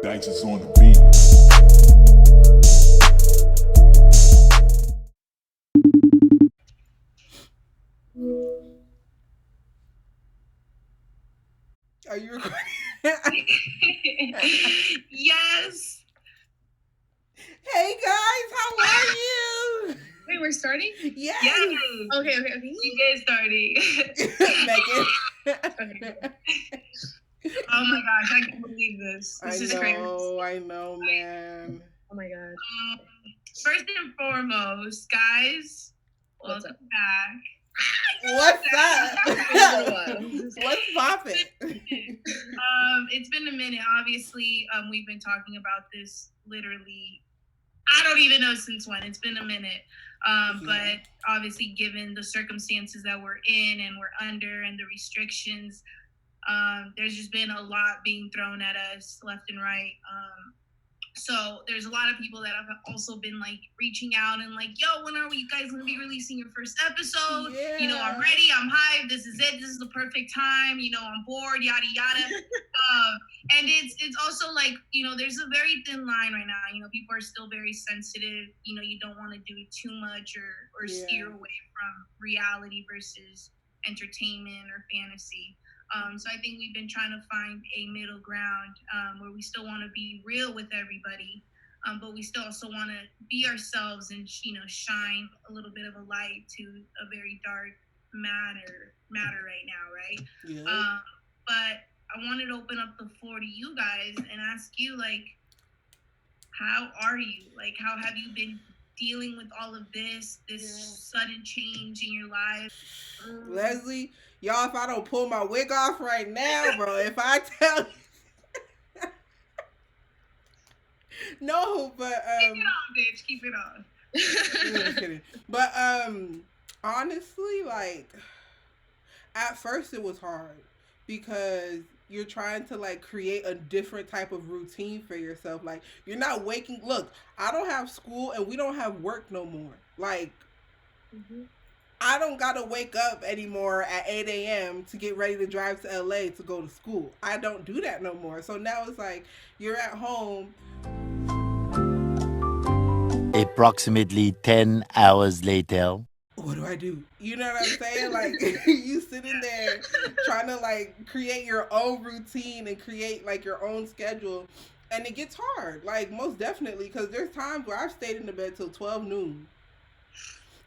Dice is on the beat. Are you recording? Yes. Hey guys, how are you? Wait, we're starting? Yes. Okay. We did starting. Megan. Okay. Oh my gosh, I can't believe this. This is crazy. I know, man. Oh my god. First and foremost, guys, welcome back. What's up? What's poppin'? It's been a minute. Obviously, we've been talking about this literally. I don't even know since when. It's been a minute. But obviously, given the circumstances that we're in and we're under and the restrictions, there's just been a lot being thrown at us left and right. So there's a lot of people that have also been like reaching out and like, yo, when are you guys gonna be releasing your first episode? Yeah. You know, I'm ready, I'm hyped, this is it, this is the perfect time, you know, I'm bored, yada yada. And it's also like, you know, there's a very thin line right now. You know, people are still very sensitive. You know, you don't want to do too much or steer away from reality versus entertainment or fantasy. So I think we've been trying to find a middle ground where we still want to be real with everybody, but we still also want to be ourselves and, you know, shine a little bit of a light to a very dark matter right now, right? Yeah. But I wanted to open up the floor to you guys and ask you, like, how are you? Like, how have you been dealing with all of this sudden change in your life? Leslie, y'all, if I don't pull my wig off right now, bro, if I tell you. No, but keep it on, bitch. Keep it on. Just kidding. But honestly, like at first it was hard because you're trying to like create a different type of routine for yourself. Like you're not waking. Look, I don't have school and we don't have work no more. Like. Mm-hmm. I don't gotta wake up anymore at 8 a.m. to get ready to drive to LA to go to school. I don't do that no more. So now it's like you're at home. Approximately 10 hours later. What do I do? You know what I'm saying? Like you sitting there trying to like create your own routine and create like your own schedule. And it gets hard, like most definitely, because there's times where I've stayed in the bed till 12 noon.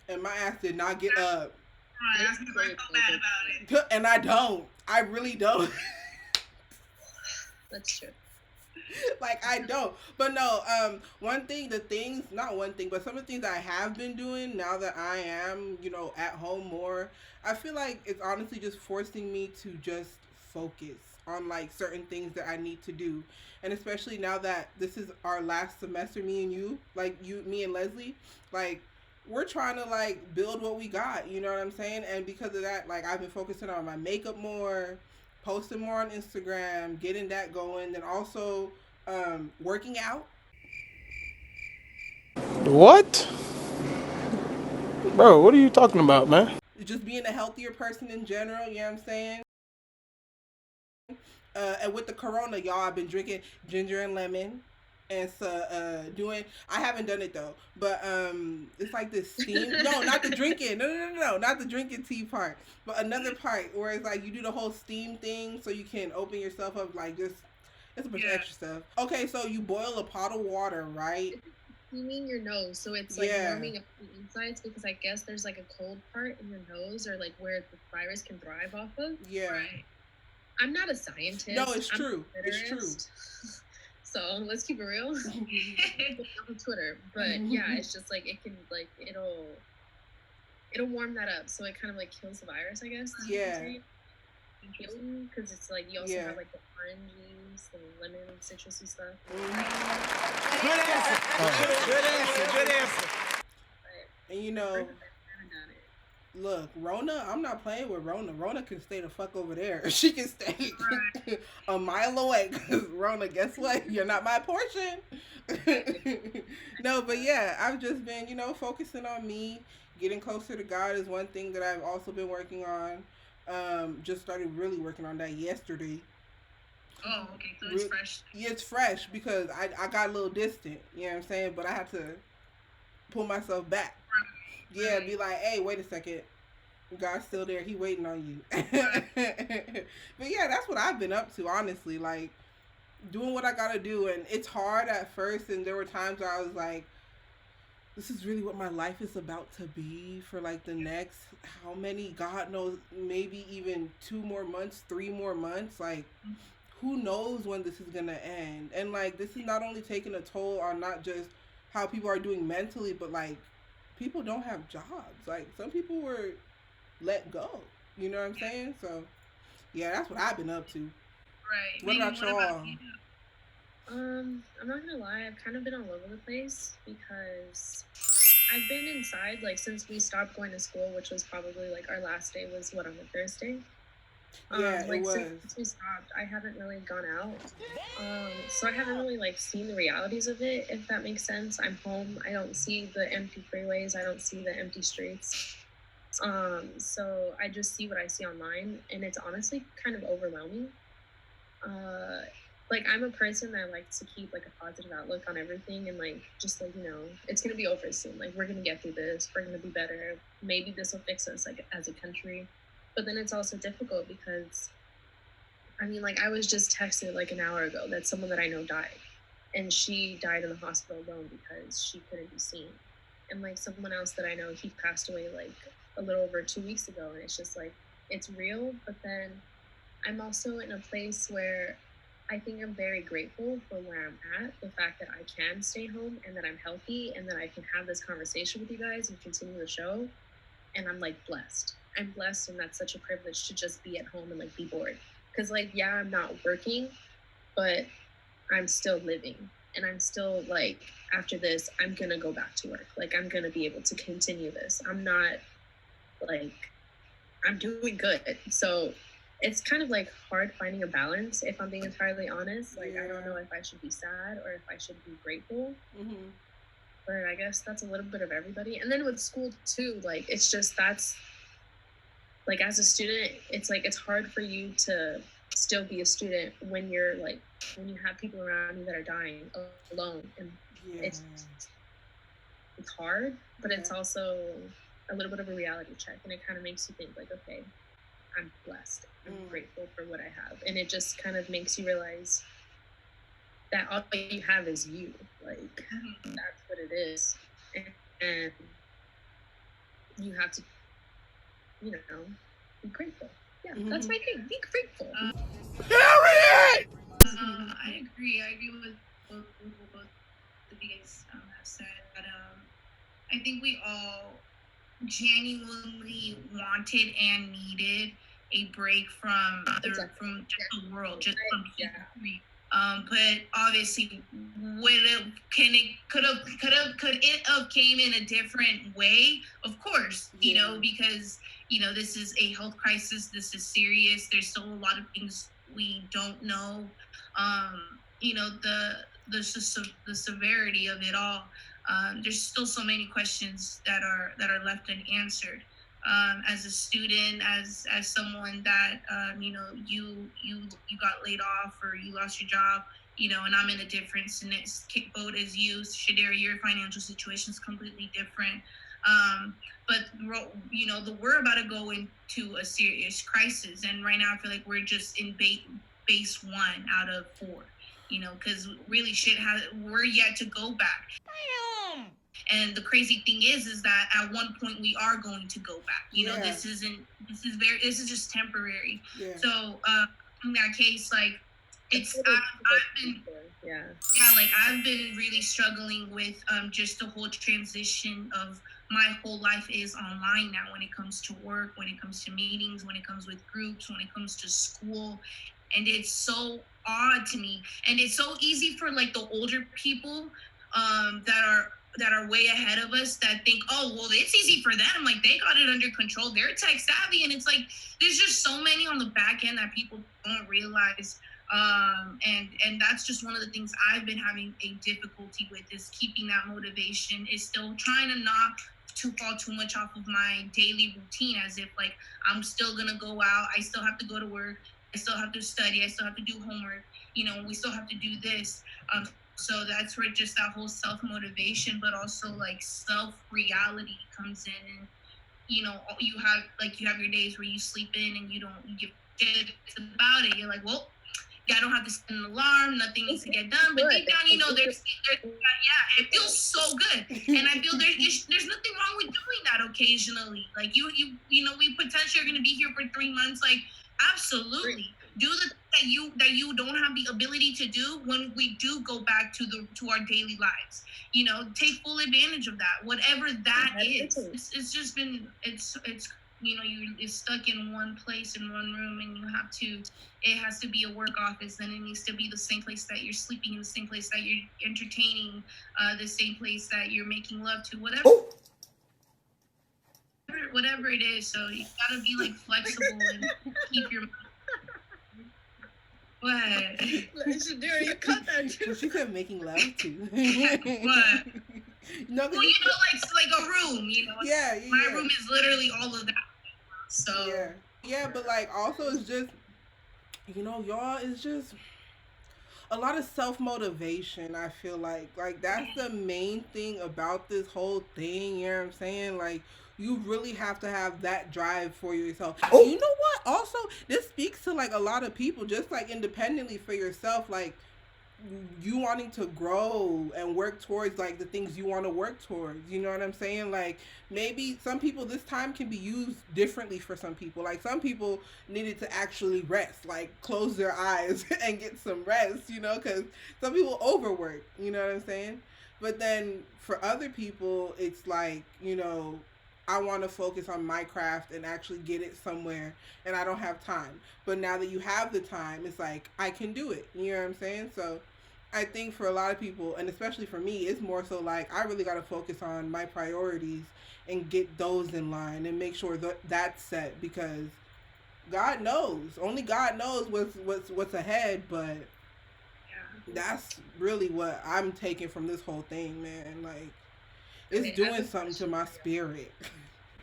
And my ass did not get up. I feel bad about it. And I don't. I really don't. That's true. Like I don't. But no, not one thing, but some of the things I have been doing now that I am, you know, at home more, I feel like it's honestly just forcing me to just focus on like certain things that I need to do. And especially now that this is our last semester, me and you, me and Leslie, like we're trying to like build what we got, you know what I'm saying? And because of that, like I've been focusing on my makeup more, posting more on Instagram, getting that going, then also working out. What? Bro, what are you talking about, man? Just being a healthier person in general, you know what I'm saying? And with the corona, y'all, I've been drinking ginger and lemon. And so I haven't done it though, but it's like this steam. No, not the drinking. No, not the drinking tea part, but another part where it's like you do the whole steam thing so you can open yourself up, like just it's a bunch of extra stuff. Okay, so you boil a pot of water, right? Steaming your nose, so it's like warming up the insides, because I guess there's like a cold part in your nose, or like where the virus can thrive off of. Yeah. Right. I'm not a scientist. No, it's true. It's true. So let's keep it real. On Twitter, but yeah, it's just like it can like it'll warm that up, so it kind of like kills the virus, I guess. Yeah. Because it's like you also have like the orange juice and lemon and citrusy stuff. Good answer. And you know, look, Rona, I'm not playing with Rona. Rona can stay the fuck over there. She can stay a mile away. Because Rona, guess what? You're not my portion. No, but yeah, I've just been, you know, focusing on me. Getting closer to God is one thing that I've also been working on. Just started really working on that yesterday. Oh, okay, so it's fresh. Yeah, it's fresh because I got a little distant. You know what I'm saying? But I had to pull myself back. Yeah, Right. be like, hey, wait a second. God's still there. He waiting on you. Right. But yeah, that's what I've been up to, honestly. Like, doing what I gotta do. And it's hard at first. And there were times where I was like, this is really what my life is about to be for like the next, how many, God knows, maybe even 2 more months, 3 more months. Like, who knows when this is gonna end? And like, this is not only taking a toll on not just how people are doing mentally, but like, people don't have jobs. Like, some people were let go. You know what I'm saying? So, yeah, that's what I've been up to. Right. What about y'all? You? I'm not gonna lie, I've kind of been all over the place because I've been inside like since we stopped going to school, which was probably like our last day was what, on a Thursday. Yeah, Like it was. since we stopped, I haven't really gone out. So I haven't really like seen the realities of it, if that makes sense. I'm home. I don't see the empty freeways. I don't see the empty streets. So I just see what I see online, and it's honestly kind of overwhelming. Uh, like I'm a person that likes to keep like a positive outlook on everything, and like just like it's gonna be over soon. Like we're gonna get through this. We're gonna be better. Maybe this will fix us like as a country. But then it's also difficult because I mean, like I was just texted like an hour ago that someone that I know died, and she died in the hospital alone because she couldn't be seen. And like someone else that I know, he passed away like a little over 2 weeks ago, and it's just like it's real. But then I'm also in a place where I think I'm very grateful for where I'm at. The fact that I can stay home and that I'm healthy and that I can have this conversation with you guys and continue the show. And I'm like blessed. I'm blessed, and that's such a privilege to just be at home and like be bored. Because like, yeah, I'm not working, but I'm still living. And I'm still like, after this, I'm gonna go back to work. Like I'm gonna be able to continue this. I'm not like I'm doing good. So it's kind of like hard finding a balance, if I'm being entirely honest. Like I don't know if I should be sad or if I should be grateful. Mm-hmm. But I guess that's a little bit of everybody. And then with school too, like it's just that's like as a student, it's like it's hard for you to still be a student when you're like when you have people around you that are dying alone, and it's hard, but it's also a little bit of a reality check, and it kind of makes you think like, okay, I'm blessed. I'm grateful for what I have, and it just kind of makes you realize that all you have is you. Like that's what it is, and you have to, be grateful. Yeah, that's my thing. Be grateful. Period. I agree. I agree with both of you guys have said. But I think we all genuinely wanted and needed a break from from just the world, just from history. But obviously, could it have came in a different way? Of course, because this is a health crisis. This is serious. There's still a lot of things we don't know. The severity of it all. There's still so many questions that are left unanswered. As a student, as someone that you got laid off or you lost your job, and I'm in a different boat as you, Shadera. Your financial situation is completely different. But we're about to go into a serious crisis, and right now I feel like we're just in base 1 out of 4. Because really we're yet to go back. And the crazy thing is that at one point we are going to go back. This is just temporary. Yeah. So in that case, like I've been really struggling with just the whole transition of my whole life is online now when it comes to work, when it comes to meetings, when it comes with groups, when it comes to school. And it's so odd to me. And it's so easy for like the older people that are way ahead of us that think, oh, well, it's easy for them. Like they got it under control. They're tech savvy. And it's like, there's just so many on the back end that people don't realize. And that's just one of the things I've been having a difficulty with is keeping that motivation, is still trying to not to fall too much off of my daily routine, as if like I'm still gonna go out, I still have to go to work, I still have to study. I still have to do homework. We still have to do this. So that's where just that whole self-motivation, but also like self-reality comes in. And you have your days where you sleep in and you don't give shit about it. You're like, well, I don't have to set an alarm, nothing needs to get done, but deep down, there's it feels so good. And I feel there's nothing wrong with doing that occasionally. Like we potentially are going to be here for 3 months. Like, absolutely do the that you don't have the ability to do when we do go back to our daily lives. Take full advantage of that, whatever that is. It's just been it's you're stuck in one place in one room, and it has to be a work office, and it needs to be the same place that you're sleeping, in the same place that you're entertaining, the same place that you're making love to, whatever it is. So you gotta be like flexible and keep your what? Shadira, you cut that. She said making love to. What? No, well, like a room. Yeah. My room is literally all of that. So yeah, but like also it's just y'all, it's just a lot of self-motivation. I feel like that's the main thing about this whole thing. You know what I'm saying? Like, you really have to have that drive for yourself. Oh. You know what? Also, this speaks to like a lot of people, just like independently for yourself, like you wanting to grow and work towards like the things you want to work towards. You know what I'm saying? Like, maybe some people, this time can be used differently for some people. Like, some people needed to actually rest, like close their eyes and get some rest, because some people overwork, you know what I'm saying? But then for other people, it's like, I want to focus on my craft and actually get it somewhere, and I don't have time. But now that you have the time, it's like, I can do it. You know what I'm saying? So I think for a lot of people, and especially for me, it's more so like, I really got to focus on my priorities and get those in line and make sure that that's set, because God knows, only God knows what's ahead. But that's really what I'm taking from this whole thing, man. Like, it's doing something to my spirit.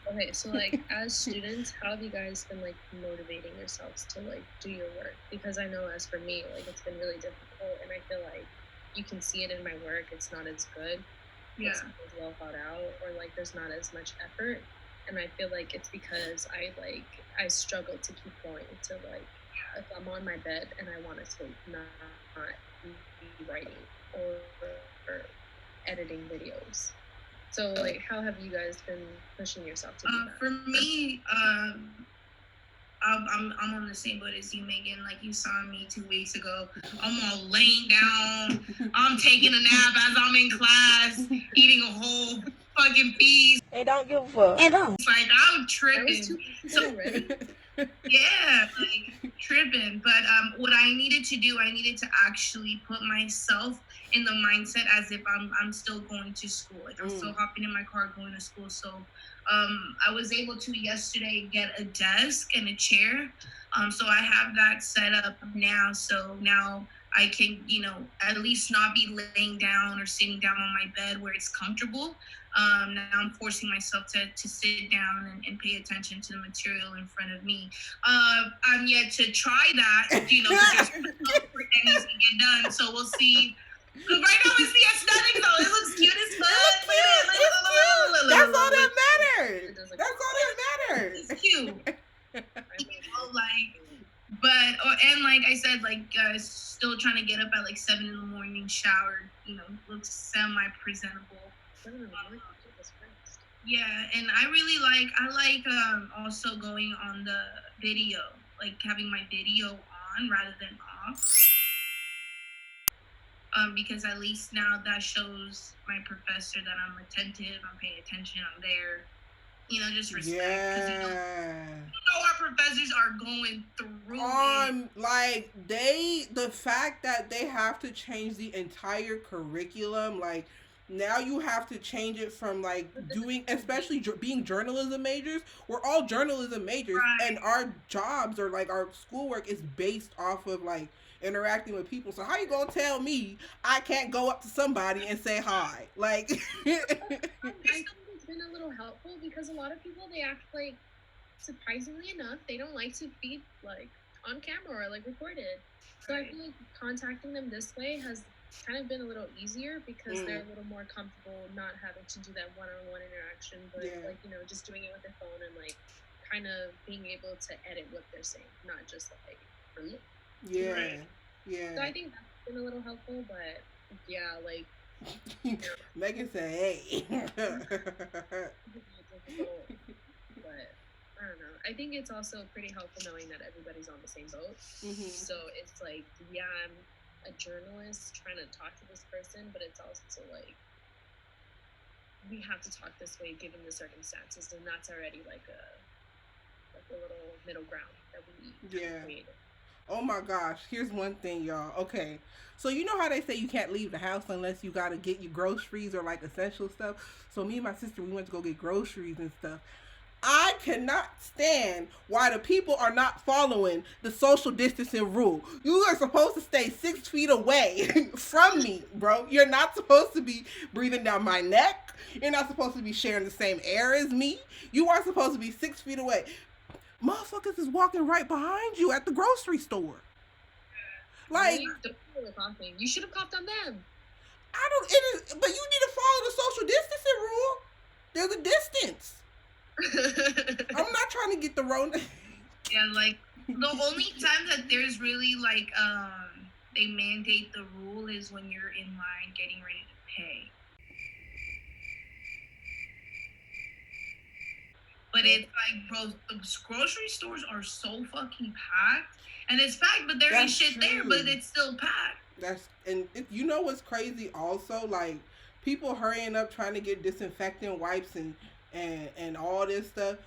Okay, so like, as students, how have you guys been like motivating yourselves to like do your work? Because I know, as for me, like, it's been really difficult, and I feel like you can see it in my work. It's not as good. Yeah. It's not as well thought out, or like there's not as much effort, and I feel like it's because I struggle to keep going. To like, if I'm on my bed and I want to sleep, not be writing or editing videos. So, like, how have you guys been pushing yourself to do that? For me, I'm on the same boat as you, Megan. Like, you saw me 2 weeks ago. I'm all laying down. I'm taking a nap as I'm in class, eating a whole fucking piece. Hey, don't give a fuck. Hey, don't. It's like, I'm tripping. Yeah, like, tripping. But what I needed to do, I needed to actually put myself in the mindset as if I'm still going to school. Like, I'm still hopping in my car going to school. So I was able to yesterday get a desk and a chair. So I have that set up now. So now I can, at least not be laying down or sitting down on my bed where it's comfortable. Now I'm forcing myself to sit down and pay attention to the material in front of me. I'm yet to try that, because there's work that needs to get done. So we'll see. Right now it's the aesthetic though. It looks cute as fuck. That's all that matters. That's all that matters. It's cute. And like I said, like still trying to get up at like 7 a.m, showered, looks semi-presentable. Yeah, and I really like also going on the video, like having my video on rather than off. Because at least now that shows my professor that I'm attentive, I'm paying attention, I'm there. Just respect. Yeah. Our professors are going through it. Like, the fact that they have to change the entire curriculum, like, now you have to change it from like doing, especially being journalism majors. We're all journalism majors, right. And our jobs or like our schoolwork is based off of like interacting with people. So how you gonna tell me I can't go up to somebody and say hi? Like, I think it's been a little helpful because a lot of people, they act like, surprisingly enough, they don't like to be like on camera or like recorded. So I feel like contacting them this way has kind of been a little easier because they're a little more comfortable not having to do that one-on-one interaction, but like, you know, just doing it with their phone and like kind of being able to edit what they're saying, not just like yeah. So I think that's been a little helpful, but yeah, like Megan said, "Hey." difficult, but I don't know. I think it's also pretty helpful knowing that everybody's on the same boat. So it's like, yeah, I'm a journalist trying to talk to this person, but it's also like we have to talk this way given the circumstances, and that's already like a little middle ground that we created. Oh my gosh, here's one thing, y'all. Okay, so you know how they say you can't leave the house unless you gotta get your groceries or like essential stuff. So me and my sister, we went to go get groceries and stuff. I cannot stand why the people are not following the social distancing rule. You are supposed to stay 6 feet away from me, bro. You're not supposed to be breathing down my neck. You're not supposed to be sharing the same air as me. You are supposed to be 6 feet away. Motherfuckers is walking right behind you at the grocery store. Like, you should have coughed on them. I don't. It is, but you need to follow the social distancing rule. There's a distance. I'm not trying to get the Rona. Yeah, like the only time that there's really like they mandate the rule is when you're in line getting ready to pay. But it's like, bro, the grocery stores are so fucking packed, and it's packed, but there ain't shit there, but it's still packed. You know what's crazy? Also, like people hurrying up trying to get disinfectant wipes and all this stuff.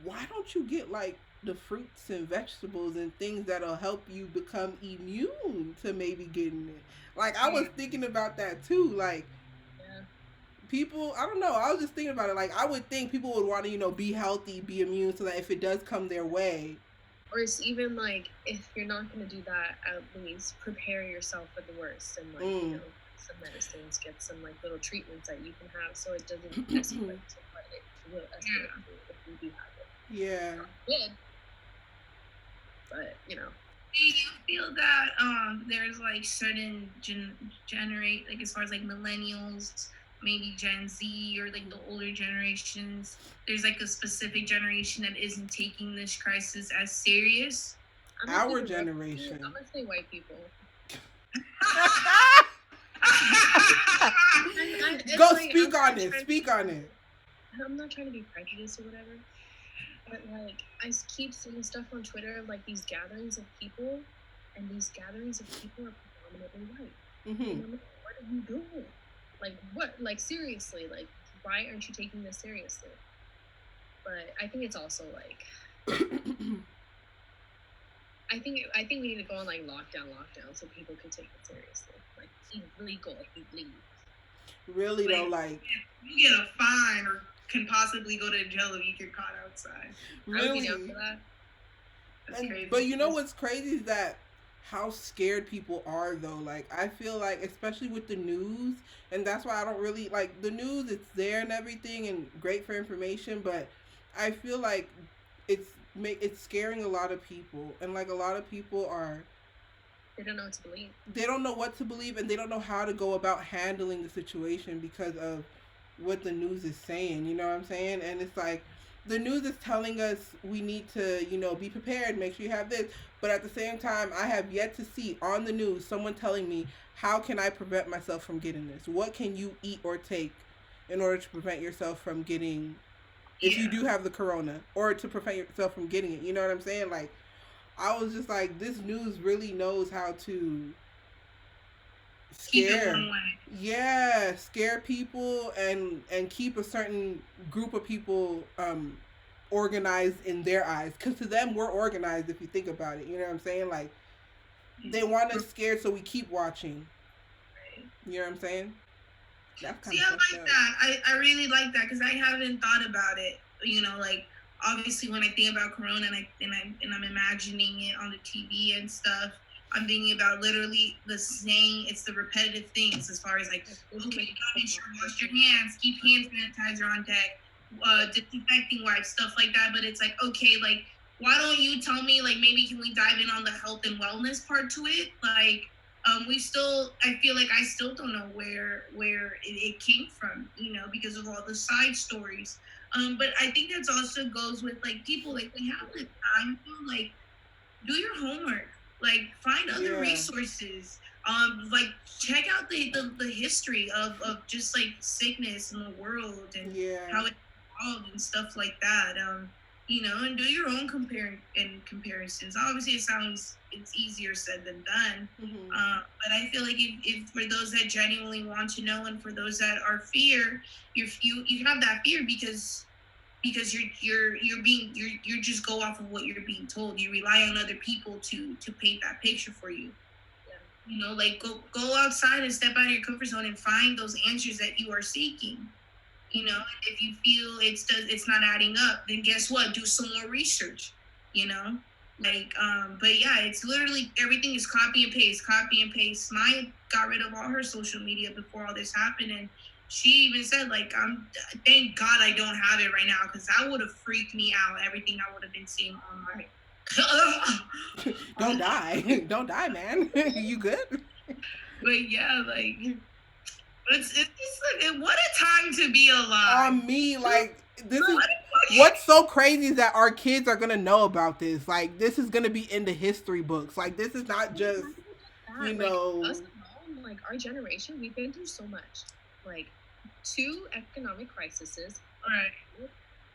Why don't you get like the fruits and vegetables and things that'll help you become immune to maybe getting it? Like I was thinking about that too. Like people, I don't know. I was just thinking about it. Like I would think people would want to, you know, be healthy, be immune, so that if it does come their way. Or it's even like if you're not going to do that, at least prepare yourself for the worst and like you know, some medicines, get some like little treatments that you can have so it doesn't escalate to what it will escalate to if you do have it. Yeah. Good. But you know. Do you feel that there's like certain generate like as far as like millennials, maybe Gen Z or like the older generations, there's like a specific generation that isn't taking this crisis as serious? Our generation. I'm gonna say white people. Go like, speak on it. Speak on it. I'm not trying to be prejudiced or whatever, but like I keep seeing stuff on Twitter of like these gatherings of people, and these gatherings of people are predominantly white. And I'm like, what are you doing? Like what? Like seriously? Like why aren't you taking this seriously? But I think it's also like I think we need to go on like lockdown so people can take it seriously. Like illegal if you leave. Really though, like you get a fine or can possibly go to jail if you get caught outside. Really? I would be down for that. That's crazy. But you know what's crazy is that how scared people are though. Like I feel like especially with the news, and that's why I don't really like the news. It's there and everything and great for information, but I feel like it's scaring a lot of people, and like a lot of people are they don't know what to believe. They don't know what to believe, and they don't know how to go about handling the situation because of what the news is saying. You know what I'm saying? And it's like the news is telling us we need to, you know, be prepared, make sure you have this. But at the same time, I have yet to see on the news someone telling me, how can I prevent myself from getting this? What can you eat or take in order to prevent yourself from getting, if you do have the corona, or to prevent yourself from getting it? You know what I'm saying? Like, I was just like, this news really knows how to scare people and keep a certain group of people organized in their eyes, because to them we're organized if you think about it. You know what I'm saying? Like they want us scared so we keep watching. You know what I'm saying? That's kind of I like that. I really like that because I haven't thought about it. You know, like obviously when I think about Corona and I'm imagining it on the TV and stuff, I'm thinking about literally the saying, it's the repetitive things as far as like, okay, you gotta make sure you wash your hands, keep hand sanitizer on deck, disinfecting wipes, stuff like that. But it's like, okay, like why don't you tell me, like, maybe can we dive in on the health and wellness part to it? Like, I feel like I still don't know where it came from, because of all the side stories. But I think that's also goes with, like, people, like, we have the time to, like, do your homework, like, find other resources, like, check out the history of just, like, sickness in the world and how it evolved and stuff like that. And do your own comparisons. Obviously, it's easier said than done. But I feel like if for those that genuinely want to know, and for those that are fear, you have that fear because you're just go off of what you're being told. You rely on other people to paint that picture for you. Like, go outside and step out of your comfort zone and find those answers that you are seeking. If you feel it's not adding up, then guess what? Do some more research. Like, but yeah, it's literally everything is copy and paste. Maya got rid of all her social media before all this happened, and she even said, like, thank God I don't have it right now, because that would have freaked me out. Everything I would have been seeing online. Don't die, man. You good? But yeah, like, it's just like, what a time to be alive. Me, like, this is what's so crazy is that our kids are gonna know about this. Like, this is gonna be in the history books. Like, this is not just like, us alone, like, our generation, we've been through so much. Like, 2 economic crises, right?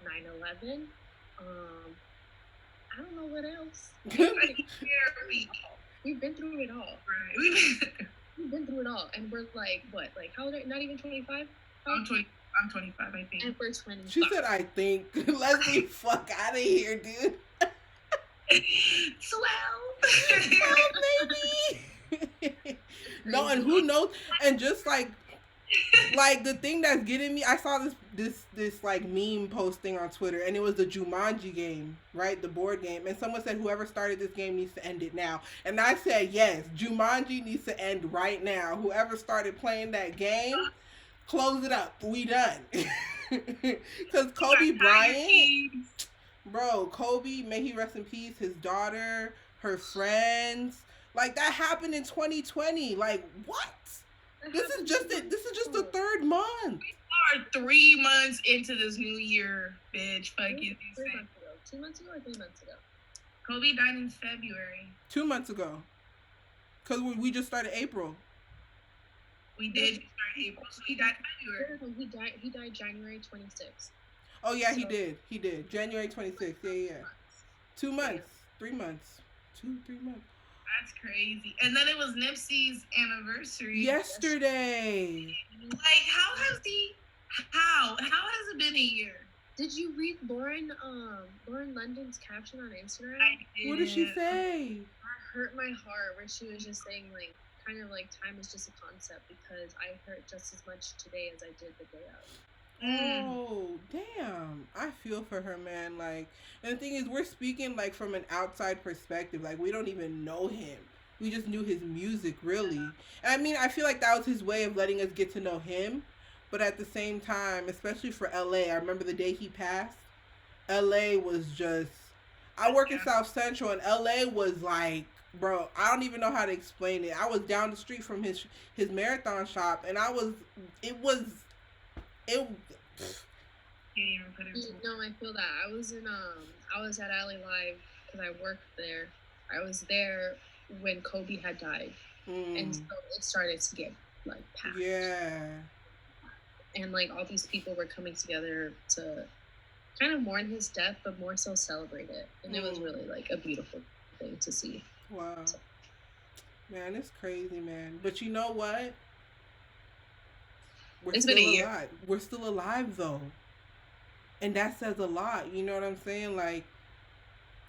9/11. I don't know what else. We've been through it all. Right. We've been through it all, and we're like, what? Like, how old are you? Not even 25? I'm 25, I think. And we're 25. She said, I think. Let's be fuck out of here, dude. 12. Maybe. No, and who knows? And just like the thing that's getting me, I saw this like meme posting on Twitter, and it was the Jumanji game, right? The board game. And someone said, whoever started this game needs to end it now. And I said, yes, Jumanji needs to end right now. Whoever started playing that game, close it up. We done. Because Kobe Bryant, bro, Kobe, may he rest in peace, his daughter, her friends, like, that happened in 2020. Like, what? This is just the 3rd month. We are 3 months into this new year, bitch. Fucking 3 months ago. 2 months ago or 3 months ago? Kobe died in February. 2 months ago. Because we just started April. We did start April, so he died February. He died January 26th. Oh, yeah, so, he did. January 26th. Yeah. 2 months. 3 months. 2-3 months. That's crazy. And then it was Nipsey's anniversary. Yesterday. Like, how has it been a year? Did you read Lauren London's caption on Instagram? I did. What did she say? That hurt my heart, where she was just saying, like, kind of like, time is just a concept, because I hurt just as much today as I did the day of. Oh, damn. I feel for her, man. Like, and the thing is, we're speaking, like, from an outside perspective. Like, we don't even know him. We just knew his music, really. And I mean, I feel like that was his way of letting us get to know him. But at the same time, especially for LA, I remember the day he passed. LA was just... I work in South Central, and LA was like... Bro, I don't even know how to explain it. I was down the street from his marathon shop, and it was... No, I feel that. I was at Alley Live because I worked there. I was there when Kobe had died, and so it started to get, like, packed. Yeah. And, like, all these people were coming together to kind of mourn his death, but more so celebrate it, and it was really, like, a beautiful thing to see. Wow. So. Man, it's crazy, man. But you know what? It's been a year. Alive. We're still alive, though. And that says a lot. You know what I'm saying? Like,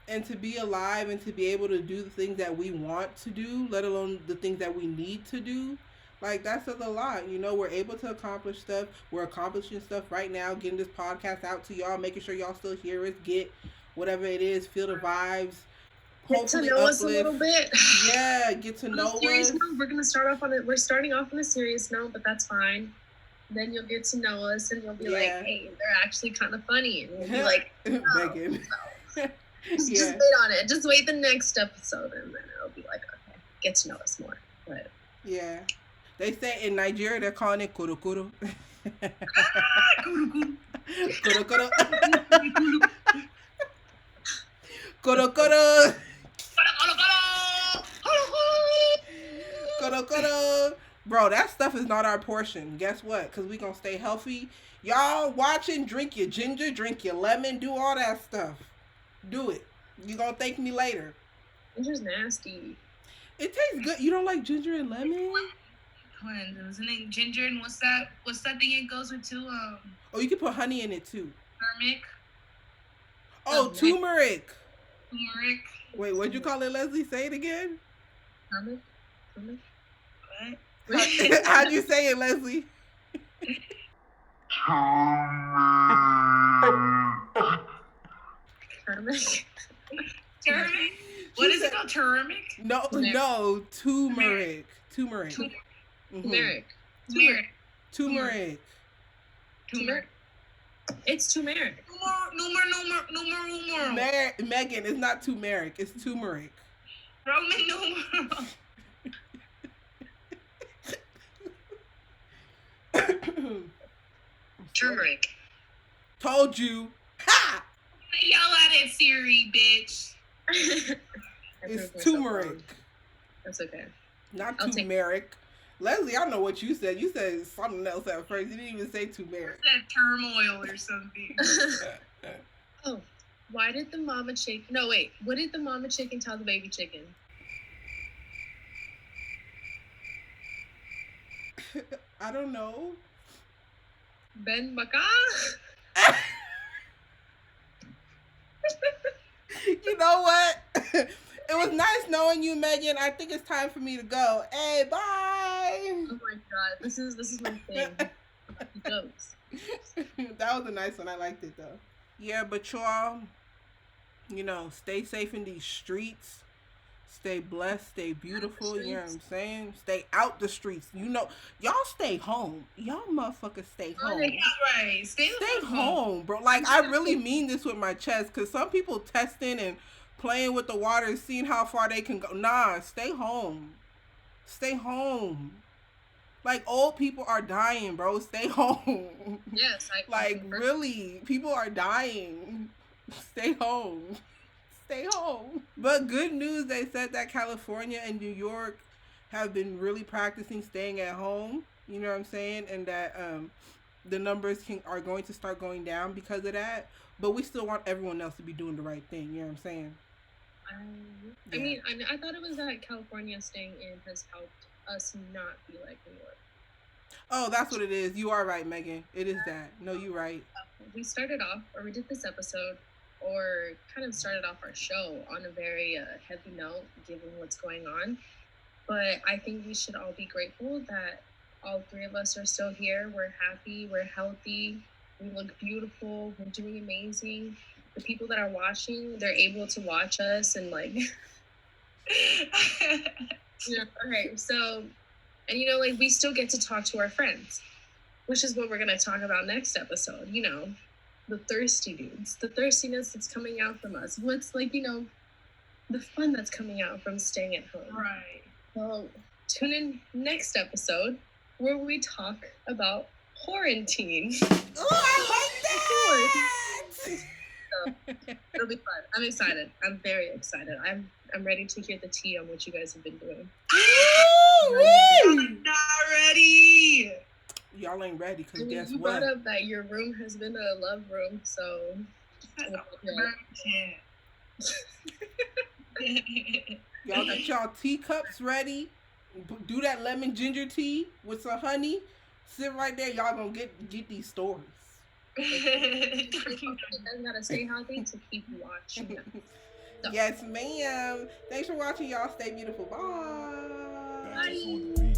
and to be alive and to be able to do the things that we want to do, let alone the things that we need to do, like, that says a lot. You know, we're able to accomplish stuff. We're accomplishing stuff right now, getting this podcast out to y'all, making sure y'all still hear us, get whatever it is, feel the vibes. Get to know us a little bit. Yeah, get to know us. We're starting off on a serious note, but that's fine. Then you'll get to know us, and you'll be like, hey, they're actually kind of funny. And we'll be like, Megan. Just Yeah. wait on it. Just wait the next episode, and then it'll be like, okay, get to know us more. But Yeah. They say in Nigeria they're calling it kuru kuru. Kuru kuru. Kuru kuru. Kuru kuru. Bro, that stuff is not our portion. Guess what? Because we gonna stay healthy. Y'all watching, drink your ginger, drink your lemon, do all that stuff. Do it. You gonna thank me later. ginger's nasty. It tastes good. You don't like ginger and lemon? Twins, isn't it ginger and what's that thing it goes with too? Oh, you can put honey in it too. Turmeric. Oh, turmeric. Turmeric. Wait, what'd you call it, Leslie? Say it again. Turmeric? What? How'd you say it, Leslie? Turmeric? Turmeric. What is it called? Turmeric. No, no, turmeric. Turmeric. Mhm. Turmeric. Turmeric. Turmeric. Turmeric. It's turmeric. No more. Megan, it's not turmeric. It's turmeric. Roman numeral. Turmeric. Told you. Ha! Yell at it, Siri, bitch. It's turmeric. That's okay. Not I'll take- turmeric. Leslie, I know what you said. You said something else at first. You didn't even say turmeric. That turmoil or something. Oh, why did the mama chicken? No, wait. What did the mama chicken tell the baby chicken? I don't know. Ben Baka? You know what? It was nice knowing you, Megan. I think it's time for me to go. Hey, bye. Oh my god, this is my thing. Jokes. That was a nice one. I liked it though. Yeah, but y'all, you know, stay safe in these streets. Stay blessed, stay beautiful, you know what I'm saying? Stay out the streets. You know, y'all stay home. Y'all motherfuckers stay home. Right. Stay home, bro. Like, I really mean this with my chest, because some people testing and playing with the water and seeing how far they can go. Nah, stay home. Stay home. Like, old people are dying, bro. Stay home. Yes, Like, really, people are dying. Stay home. Stay home. But good news, they said that California and New York have been really practicing staying at home. You know what I'm saying? And that the numbers are going to start going down because of that. But we still want everyone else to be doing the right thing. You know what I'm saying? I mean, I thought it was that California staying in has helped us not be like New York. Oh, that's what it is. You are right, Megan. It is that. No, you're right. We started off, or we did this episode, or kind of started off our show on a very heavy note, given what's going on. But I think we should all be grateful that all three of us are still here. We're happy, we're healthy, we look beautiful, we're doing amazing. The people that are watching, they're able to watch us and like, okay, so, and like we still get to talk to our friends, which is what we're going to talk about next episode, the thirsty dudes, the thirstiness that's coming out from us. What's like, the fun that's coming out from staying at home. Right. Well, tune in next episode where we talk about quarantine. Oh, I like that! So, it'll be fun. I'm excited. I'm very excited. I'm ready to hear the tea on what you guys have been doing. I'm not ready. Y'all ain't ready because guess you what? brought up that your room has been a love room, so Y'all get y'all teacups ready. Do that lemon ginger tea with some honey. Sit right there. Y'all gonna get these stories. you guys gotta stay healthy to keep watching. So. Yes, ma'am. Thanks for watching, y'all. Stay beautiful. Bye. Bye.